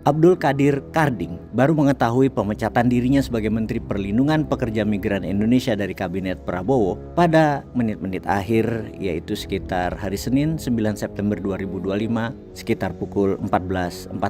Abdul Qadir Karding baru mengetahui pemecatan dirinya sebagai Menteri Perlindungan Pekerja Migran Indonesia dari Kabinet Prabowo pada menit-menit akhir, yaitu sekitar hari Senin 9 September 2025 sekitar pukul 14.45.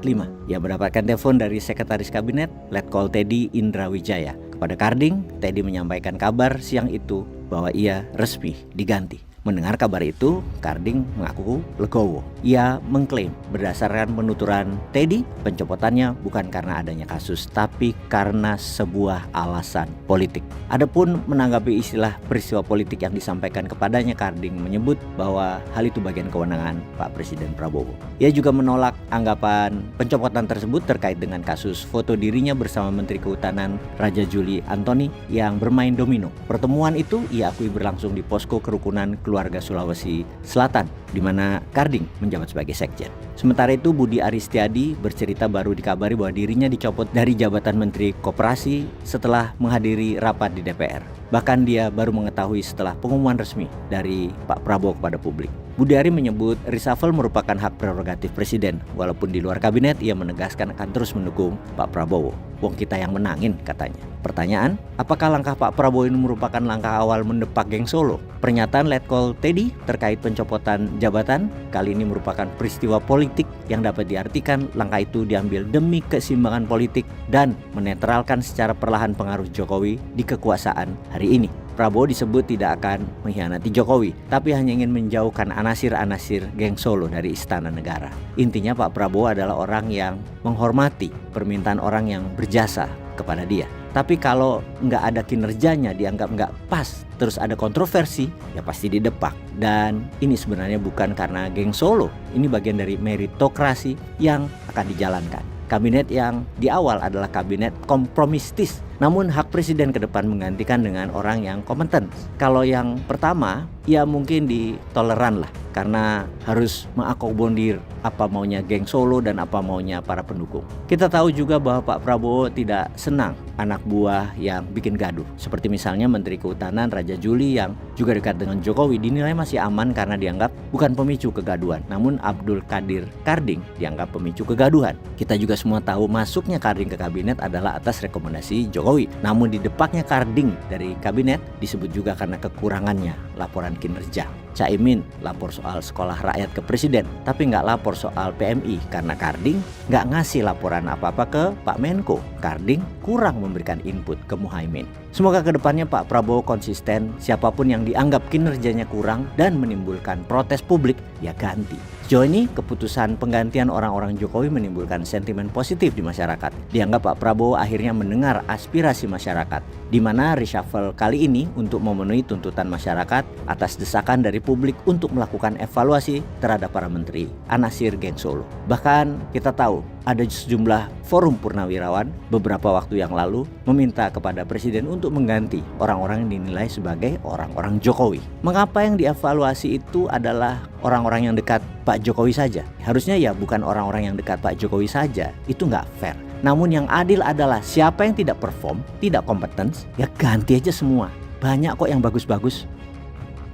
Ia mendapatkan telepon dari Sekretaris Kabinet Letkol Teddy Indrawijaya. Kepada Karding, Teddy menyampaikan kabar siang itu bahwa ia resmi diganti. Mendengar kabar itu, Karding mengaku legowo. Ia mengklaim berdasarkan penuturan Teddy, pencopotannya bukan karena adanya kasus, tapi karena sebuah alasan politik. Adapun menanggapi istilah peristiwa politik yang disampaikan kepadanya, Karding menyebut bahwa hal itu bagian kewenangan Pak Presiden Prabowo. Ia juga menolak anggapan pencopotan tersebut terkait dengan kasus foto dirinya bersama Menteri Kehutanan Raja Juli Antoni yang bermain domino. Pertemuan itu ia akui berlangsung di posko kerukunan keluarga Sulawesi Selatan, di mana Karding menjabat sebagai sekjen. Sementara itu, Budi Aristiadi bercerita baru dikabari bahwa dirinya dicopot dari jabatan Menteri Koperasi setelah menghadiri rapat di DPR. Bahkan dia baru mengetahui setelah pengumuman resmi dari Pak Prabowo kepada publik. Budi Ari menyebut reshuffle merupakan hak prerogatif Presiden. Walaupun di luar kabinet, ia menegaskan akan terus mendukung Pak Prabowo. Wong kita yang menangin, katanya. Pertanyaan, apakah langkah Pak Prabowo ini merupakan langkah awal mendepak geng Solo? Pernyataan Letkol Teddy terkait pencopotan jabatan kali ini merupakan peristiwa politik yang dapat diartikan langkah itu diambil demi keseimbangan politik dan menetralkan secara perlahan pengaruh Jokowi di kekuasaan hari ini. Prabowo disebut tidak akan mengkhianati Jokowi, tapi hanya ingin menjauhkan anasir-anasir geng Solo dari istana negara. Intinya Pak Prabowo adalah orang yang menghormati permintaan orang yang berjasa kepada dia. Tapi kalau nggak ada kinerjanya, dianggap nggak pas, terus ada kontroversi, ya pasti didepak. Dan ini sebenarnya bukan karena geng Solo, ini bagian dari meritokrasi yang akan dijalankan. Kabinet yang di awal adalah kabinet kompromistis, namun hak presiden ke depan menggantikan dengan orang yang kompeten. Kalau yang pertama, ya mungkin ditoleran lah, karena harus mengakomodir apa maunya geng Solo dan apa maunya para pendukung. Kita tahu juga bahwa Pak Prabowo tidak senang anak buah yang bikin gaduh. Seperti misalnya Menteri Kehutanan Raja Juli yang juga dekat dengan Jokowi dinilai masih aman karena dianggap bukan pemicu kegaduhan. Namun Abdul Qadir Karding dianggap pemicu kegaduhan. Kita juga semua tahu masuknya Karding ke kabinet adalah atas rekomendasi Jokowi. Namun didepaknya Karding dari kabinet disebut juga karena kekurangannya laporan kinerja. Caimin lapor soal sekolah rakyat ke presiden, tapi nggak lapor soal PMI karena Karding nggak ngasih laporan apa-apa ke Pak Menko. Karding kurang memberikan input ke Muhaimin. Semoga kedepannya Pak Prabowo konsisten, siapapun yang dianggap kinerjanya kurang dan menimbulkan protes publik, ya ganti. Sejauh ini keputusan penggantian orang-orang Jokowi menimbulkan sentimen positif di masyarakat. Dianggap Pak Prabowo akhirnya mendengar aspirasi masyarakat, di mana reshuffle kali ini untuk memenuhi tuntutan masyarakat atas desakan dari publik untuk melakukan evaluasi terhadap para menteri anasir geng Solo. Bahkan kita tahu ada sejumlah forum purnawirawan beberapa waktu yang lalu meminta kepada presiden untuk mengganti orang-orang yang dinilai sebagai orang-orang Jokowi. Mengapa yang dievaluasi itu adalah orang-orang yang dekat Pak Jokowi saja? Harusnya ya bukan orang-orang yang dekat Pak Jokowi saja, itu nggak fair. Namun yang adil adalah siapa yang tidak perform, tidak kompeten, ya ganti aja semua. Banyak kok yang bagus-bagus.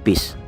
Peace.